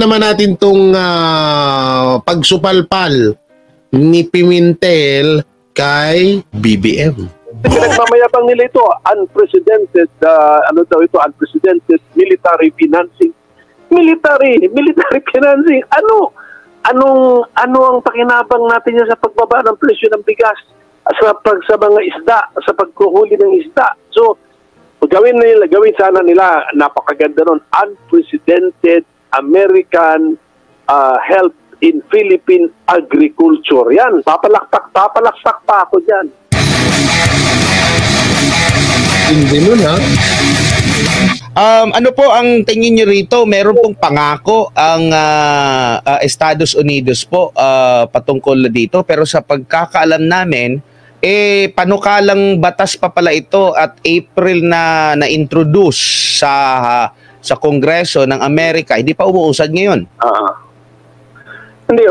balikan naman natin tong pagsupalpal ni Pimentel kay BBM. Pinagmamayabang nila ito, unprecedented, unprecedented military financing. Military financing. Ano ang pakinabang natin yan sa pagbaba ng presyo ng bigas, sa mga isda, sa pagkuhuli ng isda? So, gawin sana nila, napakaganda nun, unprecedented American help in Philippine agriculture. Yan, papalakpak pa ako dyan. Hindi nun, ha? Ano po ang tingin niyo rito? Meron pong pangako ang Estados Unidos po patungkol dito, pero sa pagkakaalam namin, panukalang batas pa pala ito at April na na-introduce sa Kongreso ng Amerika. Hindi pa umuusad ngayon. Hindi,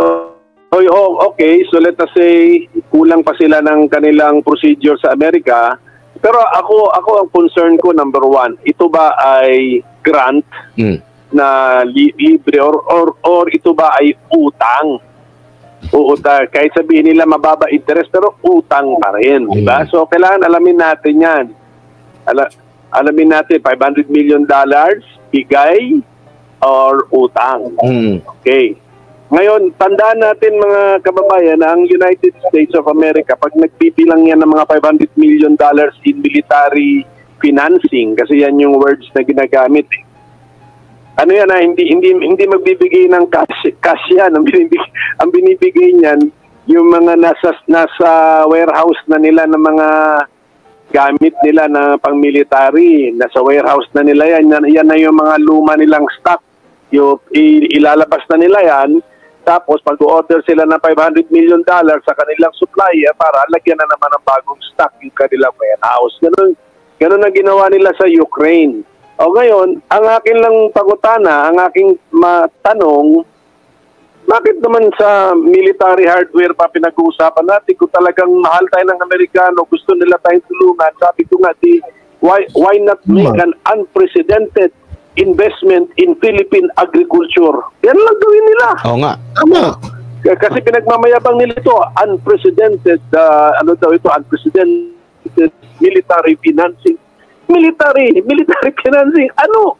okay. So let us say, kulang pa sila ng kanilang procedure sa Amerika. Pero ako ang concern ko, number one, ito ba ay grant na libre or ito ba ay utang? Kahit sabihin nila mababa interest, pero utang pa rin. Diba? So kailangan alamin natin yan. Alamin natin, $500 million, bigay or utang. Okay. Ngayon, tandaan natin mga kababayan na ang United States of America, pag nagbibilang yan ng mga $500 million in military financing, kasi yan yung words na ginagamit. Ano yan, hindi magbibigay ng cash yan. Ang binibigay niyan, yung mga nasa warehouse na nila ng mga gamit nila na pang-military. Nasa warehouse na nila yan. Yan na yung mga luma nilang stock. Ilalabas na nila yan. Tapos pag-order sila ng $500 million sa kanilang supplier para lagyan na naman ng bagong stock yung kanilang warehouse. Ganun na ginawa nila sa Ukraine. O ngayon, ang akin lang pagutana, ang aking tanong, bakit naman sa military hardware pa pinag-uusapan natin? Kung talagang mahal tayo ng Amerikano, gusto nila tayong tulungan, sabi ko nga, why not make an unprecedented investment in Philippine agriculture? Yan lang gawin nila. Oo nga. Tama. Kasi pinagmamayabang nila ito, unprecedented, unprecedented military financing. Military financing. Ano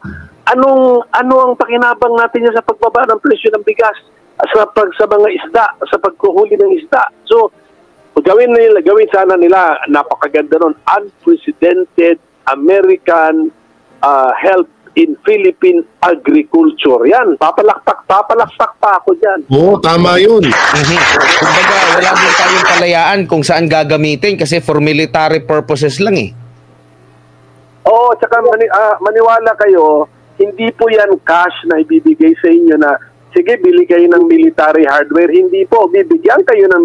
ang pakinabang natin yan sa pagbaba ng presyo ng bigas, sa mga isda, sa pagkuhuli ng isda? So, gawin sana nila, napakaganda nun, unprecedented American help in Philippine agriculture. Yan, papalakpak pa ako dyan. Oo, tama yun. Kumbaga, wala din tayong palayaan kung saan gagamitin kasi for military purposes lang eh. Oo, tsaka maniwala kayo, hindi po yan cash na ibibigay sa inyo na, sige, bili kayo ng military hardware. Hindi po, bibigyan kayo ng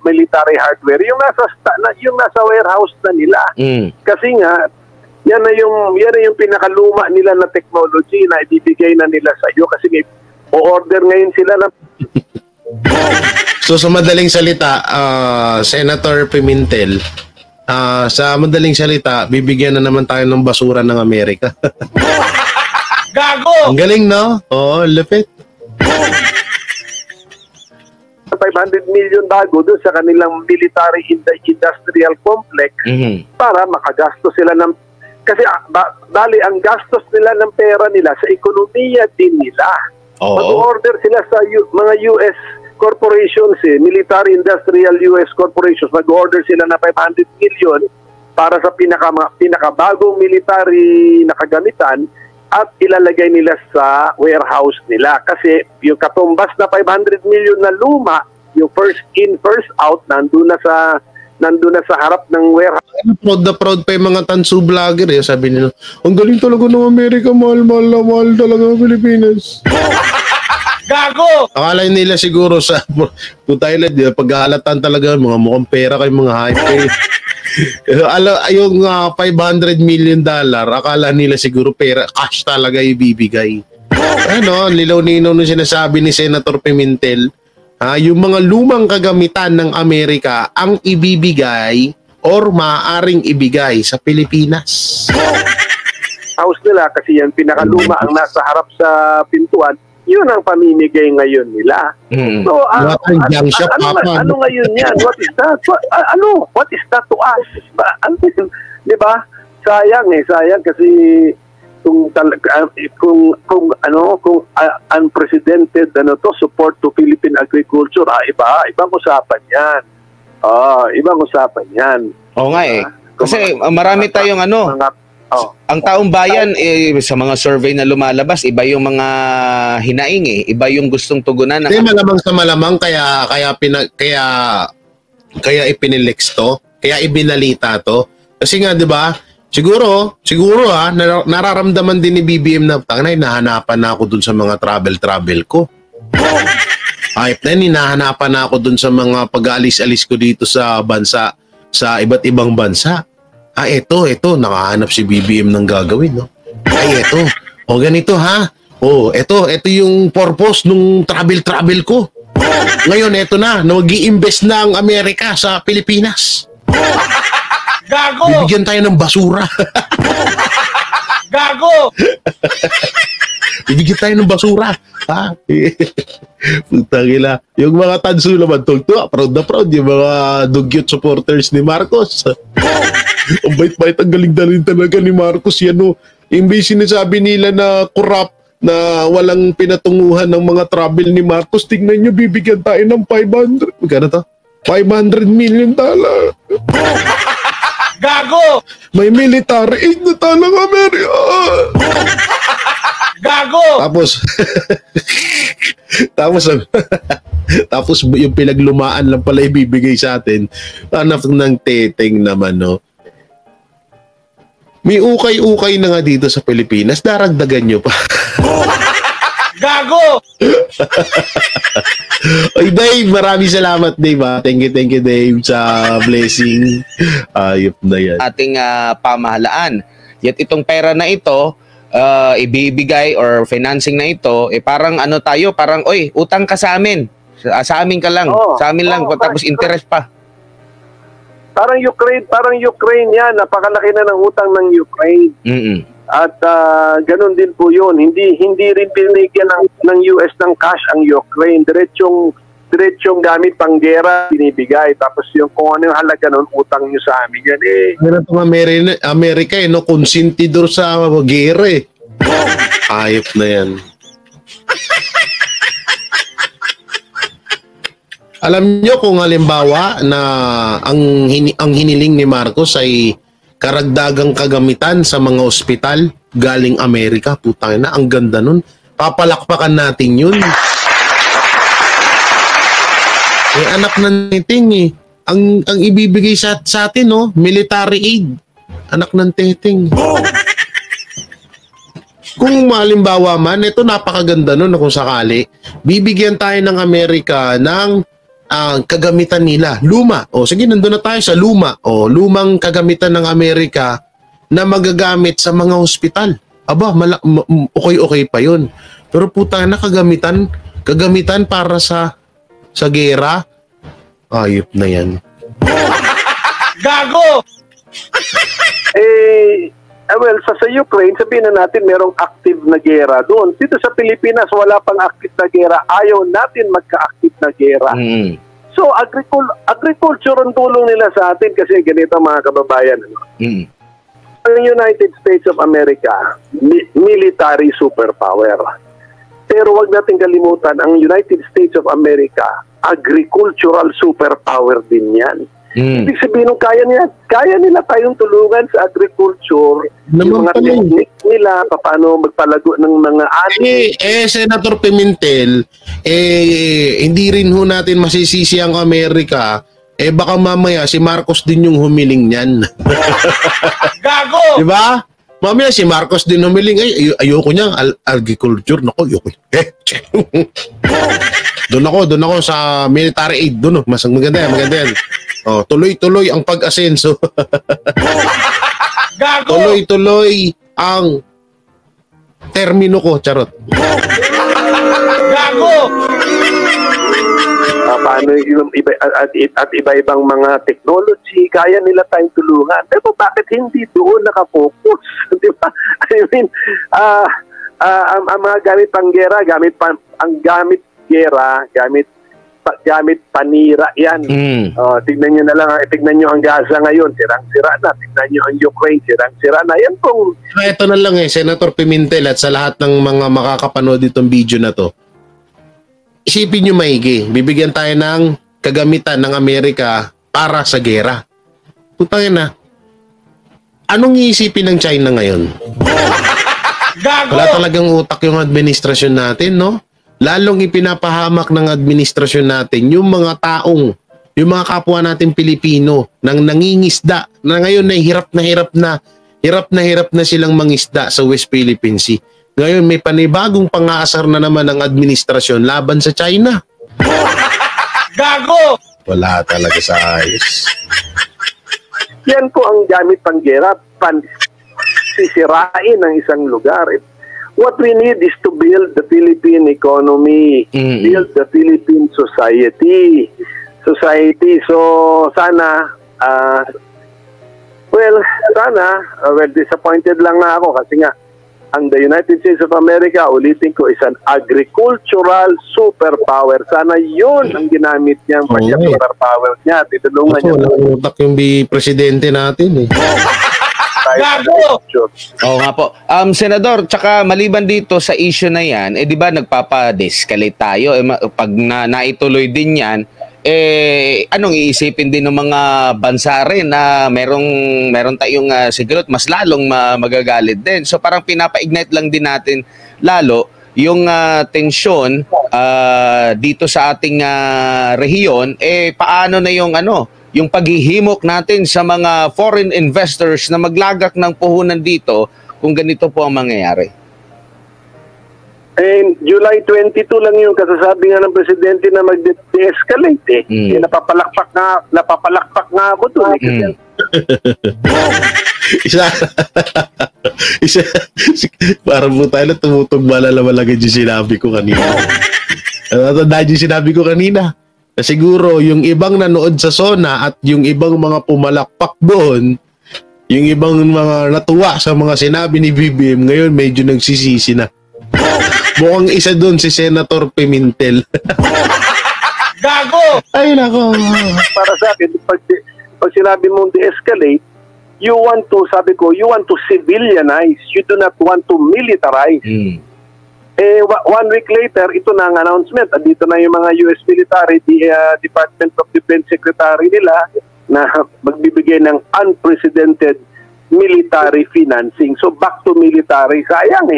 military hardware. Yung nasa warehouse na nila. Kasi nga, yan na yung pinakaluma nila na technology na ibibigay na nila sa iyo kasi may o-order ngayon sila na. So sa madaling salita, Senator Pimentel, sa madaling salita, bibigyan na naman tayo ng basura ng Amerika. Gago! Ang galing, no? Oo, lupit. $500 million doon sa kanilang military industrial complex para makagastos sila ng. Kasi bali ang gastos nila ng pera nila sa ekonomiya din nila. Mag-order sila sa mga US corporations, military industrial US corporations, mag-order sila na 500 million para sa pinakabagong military na kagamitan at ilalagay nila sa warehouse nila. Kasi yung katumbas na 500 million na luma, yung first in, first out, nandun na sa harap ng warehouse. Proud na proud pa yung mga tansu vlogger. Sabi nila, ang galing talaga ng Amerika, mahal talaga ng Pilipinas. Gago! Akala nila siguro sa Thailand, paghahalatan talaga, mga mukhang pera kayo, mga hype. Yung $500 million, akala nila siguro pera, cash talaga ibibigay. Lilaw-ninaw nung sinasabi ni Senator Pimentel, yung mga lumang kagamitan ng Amerika ang ibibigay or maaaring ibigay sa Pilipinas. House nila kasi yan pinakaluma ang nasa harap sa pintuan, Yun ang pamimigay ngayon nila. Mm. So, Walang siya, Papa. ano ngayon yan? What is that? What is that to us? Di ba? Sayang kasi kung unprecedented support to Philippine agriculture, ibang usapan yan. Ibang usapan yan. Oo nga eh. Kasi marami tayong ang taong bayan sa mga survey na lumalabas, iba yung mga hinaing eh. Iba yung gustong tugunan ng malamang sa malamang kaya ipinilex to, kaya ibinalita to. Kasi nga 'di ba? Siguro nararamdaman din ni BBM na nahanapan na ako dun sa mga travel ko. Ayop na hinahanapan na ako dun sa mga pag-alis-alis ko dito sa bansa, sa iba't ibang bansa. Ito, nakahanap si BBM ng gagawin, no? Ito. O ganito ha. Ito yung purpose nung travel ko. Ngayon, ito na, mag-i-invest na ang Amerika sa Pilipinas. Gago! Bibigyan tayo ng basura. Gago! Bibigyan tayo ng basura. Ha? Putang ina. Yung mga tanso naman, proud na proud. Yung mga dugyot supporters ni Marcos. Ang bait-bait, ang galing-galing talaga ni Marcos. Yan o. Imbis sinasabi nila na corrupt, na walang pinatunguhan ng mga travel ni Marcos, tingnan nyo, bibigyan tayo ng 500. Magkano to? $500 million. Gago! May military aid na talang Amerika. Gago! Tapos yung pinaglumaan lang pala ibibigay sa atin. Anak ng teteng naman, no? May ukay-ukay na nga dito sa Pilipinas. Daragdagan nyo pa. Gago! Oy, Dave, maraming salamat, Dave. Thank you, Dave, sa blessing. Ayop na yan. Ating pamahalaan. Yet itong pera na ito, ibibigay or financing na ito, parang parang, utang ka sa amin. Sa amin ka lang. Sa amin lang. Tapos interest pa. Parang Ukraine yan. Napakalaki na ng utang ng Ukraine. Mm-mm. At ganun din po yun. Hindi rin pinigyan ng US ng cash ang Ukraine. Diretsong gamit pang gera binibigay. Tapos yung kung ano yung halaga nun, utang nyo sa amin yan eh. Meron itong Amerika konsentidor sa gera eh. Ayop na yan. Alam nyo kung halimbawa na ang hiniling ni Marcos ay karagdagang kagamitan sa mga ospital galing Amerika, putang na, ang ganda nun. Papalakpakan natin yun. Anak ng teteng eh. Ang ibibigay sa atin, no? Military aid. Anak ng teteng. Kung halimbawa man, ito napakaganda nun kung sakali. Bibigyan tayo ng Amerika ng kagamitan nila. Luma. Sige, nandun na tayo sa luma. Lumang kagamitan ng Amerika na magagamit sa mga ospital. Aba, okay pa yun. Pero puta na, kagamitan para sa gera. Ayop na yan. Gago! Well, sa Ukraine, sabihin na natin merong active na gera doon. Dito sa Pilipinas, wala pang active na gera. Ayaw natin magka-active na gera. Mm. So, agriculture ang tulong nila sa atin kasi ganito mga kababayan. Mm. Ang United States of America, military superpower. Pero wag natin kalimutan, ang United States of America, agricultural superpower din yan. Ibig sabihin, kaya nila tayong tulungan sa agriculture, yung mga technique nila, paano magpalago ng mga ani. Senator Pimentel, hindi rin ho natin masisisi ang Amerika, baka mamaya si Marcos din yung humiling niyan. Gago! Diba? Mamaya si Marcos din humiling, ayoko niya, agriculture, nako, ayoko. Doon ako sa military aid, doon, mas maganda yan. Tuloy-tuloy ang pag-asenso. Gago! Tuloy-tuloy ang termino ko, charot. Gago! Paano yung iba-ibang mga technology, kaya nila tayong tulungan. Pero bakit hindi doon nakafocus? Di ba? I mean, ang mga gamit panggera, gamit panira yan. Tignan nyo na lang, tignan nyo ang Gaza ngayon, sirang-sira na. Tignan nyo ang Ukraine, sirang-sira na. Yan pong... Ito na lang Senator Pimentel at sa lahat ng mga makakapanood itong video na to. Isipin nyo maigi, bibigyan tayo ng kagamitan ng Amerika para sa gera. Putangin na. Anong iisipin ng China ngayon? Gago! Wala talagang utak yung administrasyon natin, no? Lalong ipinapahamak ng administrasyon natin yung mga taong, yung mga kapwa natin Pilipino nang nangingisda na ngayon ay hirap na silang mangisda sa West Philippine Sea. Ngayon may panibagong pang-aasar na naman ng administrasyon laban sa China. Gago! Wala talaga sa ayos. Yan po ang gamit panggera, sisirain ng isang lugar. What we need is to build the Philippine economy, build the Philippine society. So sana, disappointed lang na ako kasi nga, ang the United States of America, ulitin ko, is an agricultural superpower. Sana yun ang ginamit niyang superpower niya. Titulungan niya. Walang utak yung presidente natin Gago! Oo nga po. Senador, tsaka maliban dito sa issue na yan, di ba nagpapa-descalate tayo? Pag naituloy din yan, anong iisipin din ng mga bansa rin na meron tayong sigurot mas lalong magagalit din. So parang pinapa-ignite lang din natin lalo yung tensyon dito sa ating rehiyon, paano na yung paghihimok natin sa mga foreign investors na maglagak ng puhunan dito kung ganito po ang mangyayari? July 22 lang yung kasasabi nga ng presidente na mag-de-escalate napapalakpak nga ako doon. Parang po tayo na tumutugma na naman lang yung sinabi ko kanina. Dahil yung sinabi ko kanina, na siguro yung ibang nanood sa SONA at yung ibang mga pumalakpak doon, yung ibang mga natuwa sa mga sinabi ni BBM, ngayon medyo nagsisisi na. Mukhang isa doon si Senator Pimentel. Gago! Ay nako. Para sa akin, pag sinabi mong de-escalate, you want to civilianize. You do not want to militarize. One week later, ito na ang announcement. Dito na yung mga US military, Department of Defense Secretary nila na magbibigay ng unprecedented military financing. So back to military. Sayang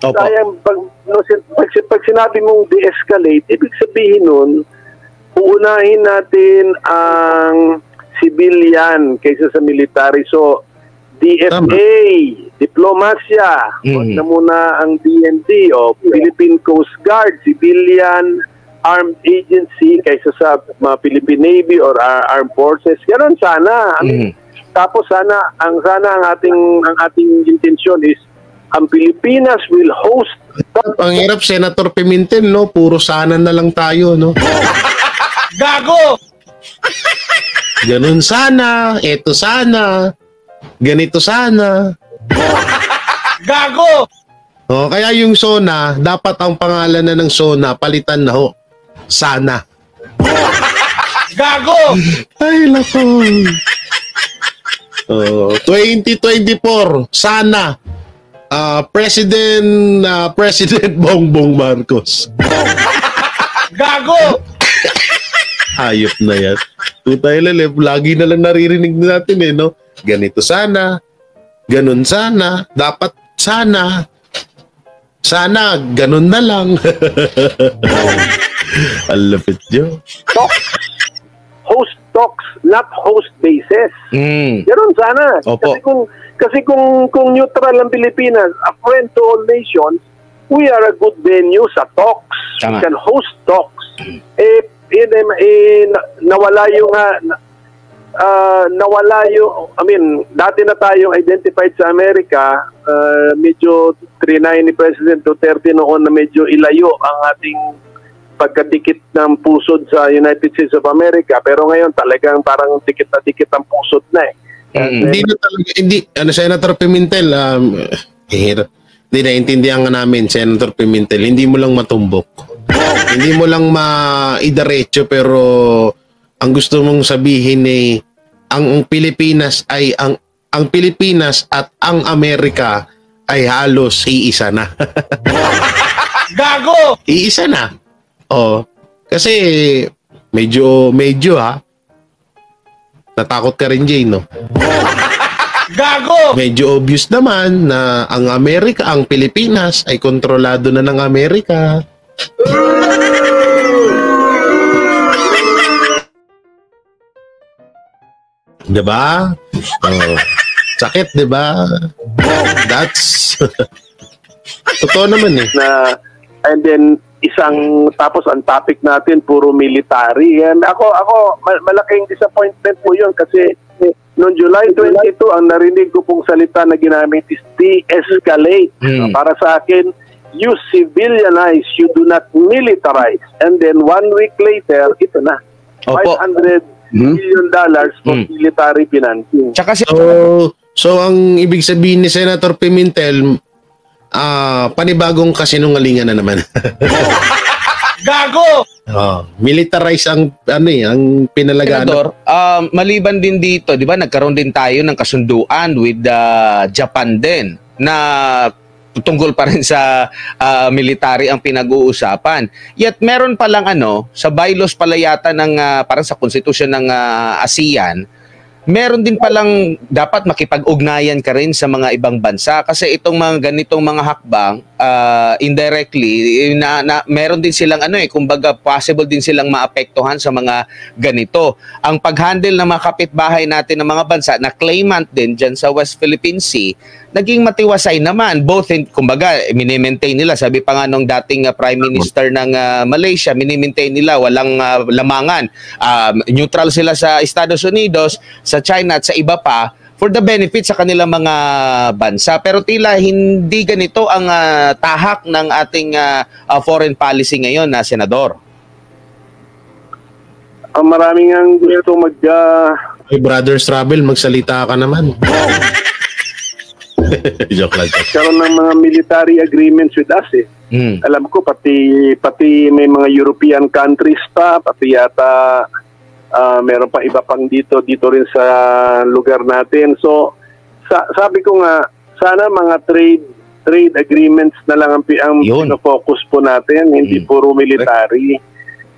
Opo. Sayang, pag sinabi mong de-escalate, ibig sabihin nun, uunahin natin ang civilian kaysa sa military. So, DFA, diplomasya, na muna ang DND o Philippine Coast Guard, civilian armed agency kaysa sa Philippine Navy or armed forces. Ganon sana. Tapos sana ang ating intensyon is ang Pilipinas will host. Ang hirap, Senator Pimentel, no? Puro sana na lang tayo, no? Gago! Ganun sana, eto sana, ganito sana. Gago! Kaya yung SONA, dapat ang pangalan na ng SONA, palitan na ho. Sana. Gago! Ay, lako. 2024, sana. President Bongbong Marcos. Gago! Hayop na yan. Tutay lalib, lagi na lang naririnig natin no? Ganito sana, ganun sana, dapat sana, ganun na lang. Ang lapit nyo. Host talks, not host bases. Ganun sana. Opo. Kasi kung neutral ang Pilipinas, a friend to all nations, we are a good venue sa talks. Tama. We can host talks. Nawala yung, dati na tayong identified sa Amerika, medyo trinay ni President Duterte noon na medyo ilayo ang ating pagkadikit ng pusod sa United States of America. Pero ngayon talagang parang dikit na dikit ang pusod na Hindi na talaga, Senator Pimentel, Hindi, naintindihan nga namin, Senator Pimentel, hindi mo lang matumbok. Hindi mo lang maidiretso, pero ang gusto mong sabihin ay ang Pilipinas ay ang Pilipinas at ang Amerika ay halos iisa na. Gago! Iisa na. Oh, kasi medyo ha. Natakot ka rin, Jay, no? Gago! Medyo obvious naman na ang Amerika, ang Pilipinas ay kontrolado na ng Amerika. Diba? Oh, sakit, diba? That's totoo naman eh. Na, and then tapos ang topic natin puro military. And ako malaking disappointment po 'yun kasi noong July 22 ang narinig ko pong salita na ginamit is de-escalate. Para sa akin, you civilianize, you do not militarize. And then 1 week later, ito na. Opo. $500 million for military financing. Tsaka So ang ibig sabihin ni Senator Pimentel, panibagong kasinungalingan na naman. Gago! Militarize ang ang pinalagaan. Senador, maliban din dito, 'di ba, nagkaroon din tayo ng kasunduan with Japan din na tungkol pa rin sa military ang pinag-uusapan. Yet meron pa lang sa bylaws pala yata ng parang sa konstitusyon ng ASEAN, meron din palang dapat makipag-ugnayan ka rin sa mga ibang bansa kasi itong mga ganitong mga hakbang indirectly meron din silang kumbaga possible din silang maapektuhan sa mga ganito. Ang pag-handle ng mga kapitbahay natin ng mga bansa na claimant din dyan sa West Philippine Sea, naging matiwasay naman. Both, kumbaga, minimaintain nila. Sabi pa nga nung dating Prime Minister ng Malaysia, minimaintain nila, walang lamangan. Neutral sila sa Estados Unidos, sa China at sa iba pa for the benefit sa kanilang mga bansa. Pero tila hindi ganito ang tahak ng ating foreign policy ngayon na Senador. Ang maraming ang gusto Hey, Brothers Travel, magsalita ka naman. Joke lang. karoon ng mga military agreements with us eh. Alam ko pati may mga European countries pa, pati yata meron pa iba pang dito rin sa lugar natin. So sabi ko nga, sana mga trade agreements na lang ang focus po natin, hindi puro military.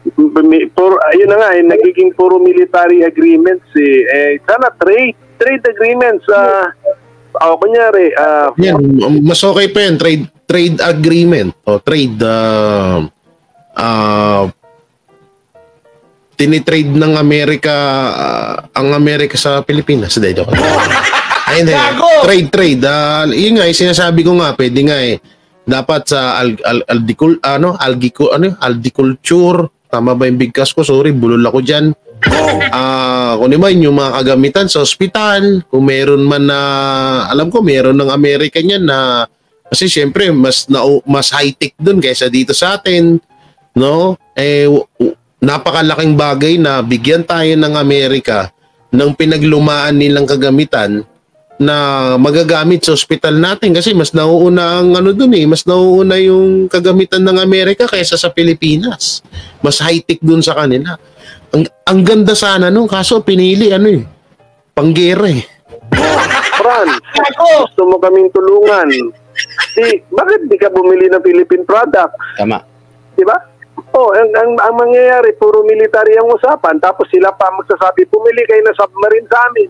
Ayun na nga, nagiging puro military agreements eh. Sana trade agreements kunyari mas okay pa yan, trade agreement o trade tinitrade ng Amerika ang Amerika sa Pilipinas. Joke. Ayun, trade. Yun nga, sinasabi ko nga, pwede nga dapat sa algiculture, tama ba yung bigkas ko? Sorry, bulol ako dyan. Kung naman yung mga kagamitan sa ospital, kung meron man na, alam ko meron ng Amerika niyan na, kasi syempre mas high-tech dun kaysa dito sa atin, no? Napakalaking bagay na bigyan tayo ng Amerika ng pinaglumaan nilang kagamitan na magagamit sa ospital natin kasi mas nauuna ang mas nauuna yung kagamitan ng Amerika kaysa sa Pilipinas. Mas high-tech dun sa kanila. Ang ganda sana kaso pinili panggera Fran, gusto mo kaming tulungan. Bakit di ka bumili ng Philippine product? Tama. Diba? Ang mangyayari, puro military ang usapan, tapos sila pa magsasabi, pumili kayo ng submarine sa amin.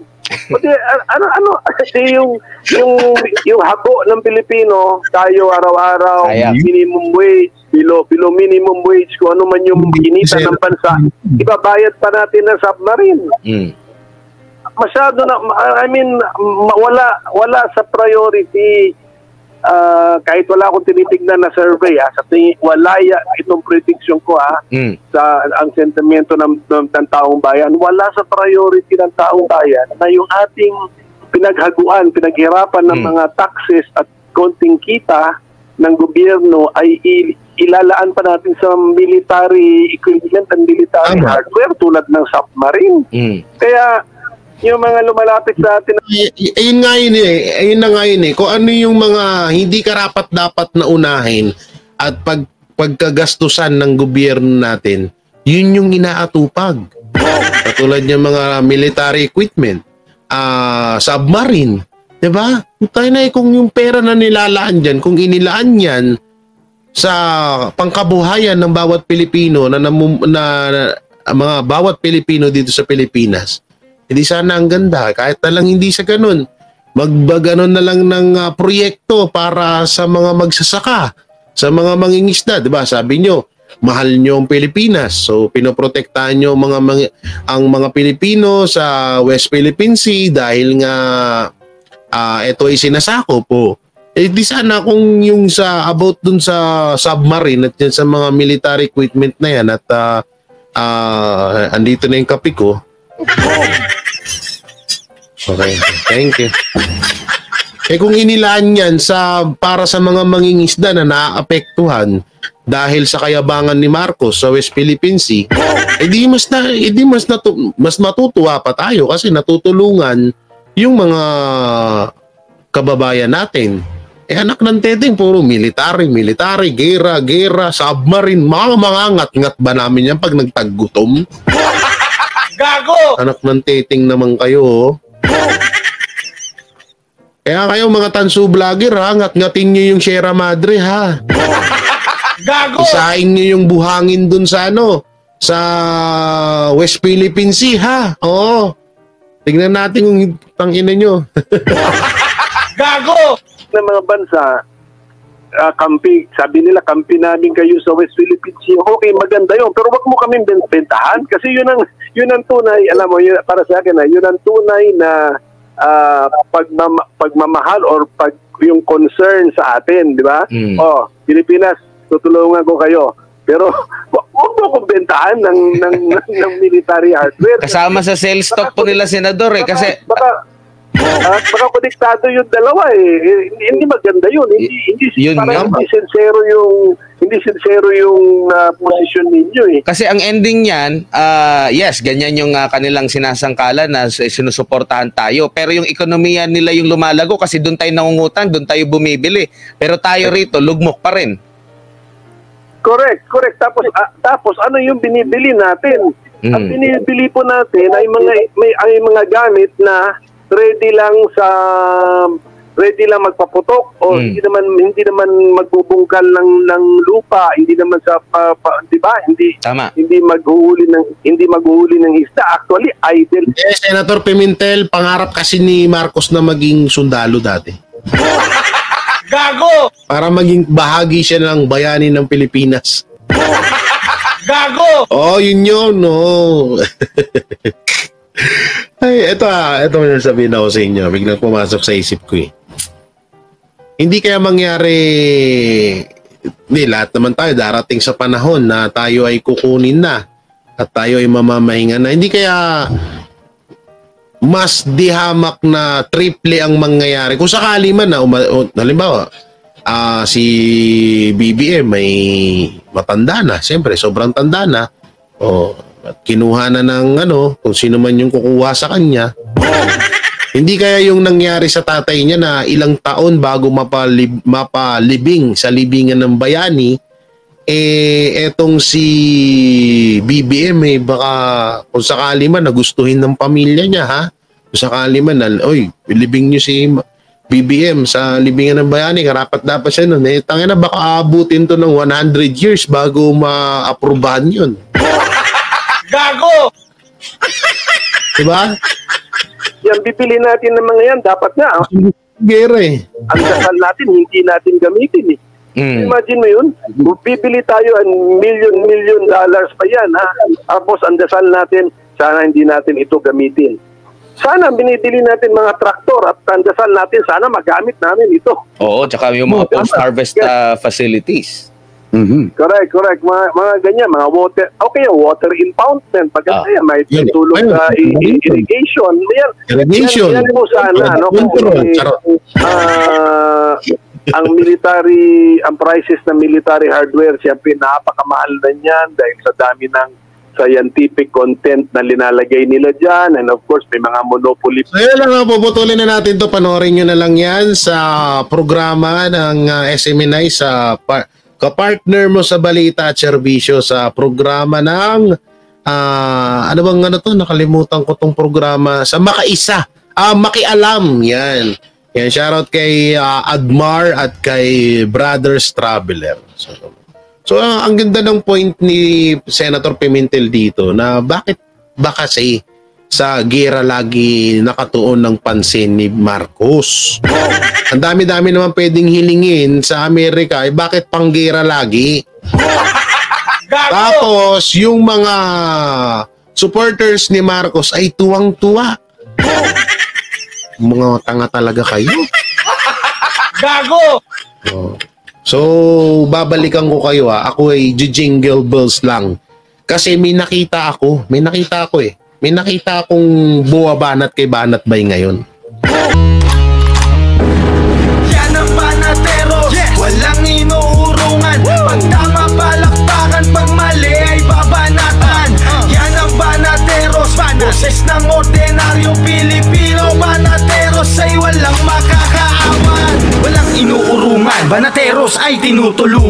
Kasi yung hago ng Pilipino, tayo araw-araw, minimum wage, below minimum wage, kung ano man yung kinita ng bansa, ibabayad pa natin ng submarine. Masyado na, wala sa priority. Kahit wala akong tinitignan na survey sa tingin, wala itong prediction ko sa ang sentimento ng taong bayan, wala sa priority ng taong bayan na yung ating pinaghirapan ng mga taxes at konting kita ng gobyerno ay ilalaan pa natin sa military equipment and military hardware tulad ng submarine. Kaya yung mga lumalapit sa atin. Ayun nga yun eh. Ayun na nga yun eh. Kung ano yung mga hindi karapat-dapat na unahin at pagkagastusan ng gobyerno natin, yun yung inaatupag. Katulad ng mga military equipment, submarine, diba? Tayo na kung yung pera na nilalaan dyan, kung inilaan yan sa pangkabuhayan ng bawat Pilipino na mga bawat Pilipino dito sa Pilipinas, hindi sana ang ganda. Kahit na lang hindi sa ganun, magbaganon na lang ng proyekto para sa mga magsasaka, sa mga mangingisda, diba? Sabi nyo, mahal nyo ang Pilipinas. So, pinoprotektahan nyo ang mga Pilipino sa West Philippine Sea dahil nga ito ay sinasakop po. Eh, di sana kung yung about dun sa submarine at yan sa mga military equipment na yan at andito na yung kape ko. Okay, thank you. Eh kung inilaan yan para sa mga mangingisda na naaapektuhan dahil sa kayabangan ni Marcos sa West Philippine Sea, mas matutuwa pa tayo kasi natutulungan yung mga kababayan natin. Eh anak ng teteng, puro military, gera, submarine, mangangat-ngat ba namin yan pag nagtaggutom? Gago! Anak ng teteng naman kayo. Kaya kayo mga tansu vlogger ha, ngat-ngatin nyo yung Sierra Madre ha. Gago! Isain nyo yung buhangin dun sa sa West Philippine Sea ha. Oo. Tingnan natin kung tangina nyo. Gago! Ng mga bansa, kampi, sabi nila kampi namin kayo sa West Philippine Sea. Okay, maganda yun. Pero wag mo kami bentahan kasi yun ang tunay, alam mo, para sa akin, yun ang tunay na pagmamahal or yung concern sa atin, di ba? Oh, Pilipinas, tutulungan ko kayo. Pero huwag mo kong bentahan ng military hardware. Kasama sa sales stock po nila, Senador eh. Kasi baka konektado yung dalawa eh. Hindi maganda yun. Hindi sincero yung position ninyo eh. Kasi ang ending niyan, yes, ganyan yung kanilang sinasangkalan na sinusuportahan tayo. Pero yung ekonomiya nila yung lumalago kasi doon tayo nangungutang, doon tayo bumibili. Pero tayo rito, lugmok pa rin. Correct. Tapos ano yung binibili natin? Ang binibili po natin ay mga gamit na ready lang magpaputok o hindi naman magbubungkal ng lupa, hindi naman sa di ba? Hindi maghuhuli ng isda. Actually, idle. Senator Pimentel, pangarap kasi ni Marcos na maging sundalo dati. Gago! Para maging bahagi siya ng bayani ng Pilipinas. Gago! Oh, yun, no. Ay, ito may sabihin ako sa inyo. Biglang pumasok sa isip ko eh. Hindi kaya mangyari, lahat naman tayo darating sa panahon na tayo ay kukunin na at tayo ay mamamahinga na. Hindi kaya mas dihamak na triple ang mangyayari. Kung sakali man na, halimbawa, si BBM may matanda na. Siyempre, sobrang tanda na. At kinuha na ng kung sino man yung kukuha sa kanya. Hindi kaya yung nangyari sa tatay niya na ilang taon bago mapalibing sa libingan ng bayani, etong si BBM baka kung sakali man nagustuhin ng pamilya niya ha. Kung sakali man ilibing niyo si BBM sa libingan ng bayani, karapat dapat siya nun. Tangina baka abutin to ng 100 years bago ma-aprobahan yun. Gago! Diba? Yan, bibili natin ng mga yan. Dapat nga. Gera eh. Ang dasal natin, hindi natin gamitin eh. Imagine mo yun. Bibili tayo ang million dollars pa yan. Ha? Tapos ang dasal natin, sana hindi natin ito gamitin. Sana binibili natin mga traktor at ang dasal natin, sana magamit namin ito. Oo, tsaka yung mga post-harvest facilities. Correct. Mga ganyan, mga water, water impoundment, pagkanta yan, may tulong sa irrigation. Yan po sana, ang military, ang prices ng military hardware, siyempre napakamahal na yan dahil sa dami ng scientific content na linalagay nila dyan, and of course may mga monopoly. So yun lang, puputulin na natin to. Panoorin nyo na lang yan sa programa ng SMNI sa kapartner mo sa balita at serbisyo sa programa ng ano bang ano to? Nakalimutan ko tong programa sa Makaisa. Makialam. Yan. Yan, shoutout kay Admar at kay Brothers Traveler. So ang ganda ng point ni Senator Pimentel dito na bakit ba kasi sa gera lagi nakatuon ng pansin ni Marcos. Ang dami-dami naman pwedeng hilingin sa Amerika, bakit panggera lagi? Tapos yung mga supporters ni Marcos ay tuwang-tuwa. Mga tanga talaga kayo. Gago! So, babalikan ko kayo Ako ay jingle bells lang. Kasi may nakita ako May nakita akong buwabanat kay Banat Bay ngayon. Yan ang Banatero, walang inuurungan. Pag tama palakpakan, pag mali ay babanatan. Yan ang Banateros, boses ng ordinaryong Pilipino. Banateros ay walang makakaawan, walang inuurungan. Banateros ay tinutulungan.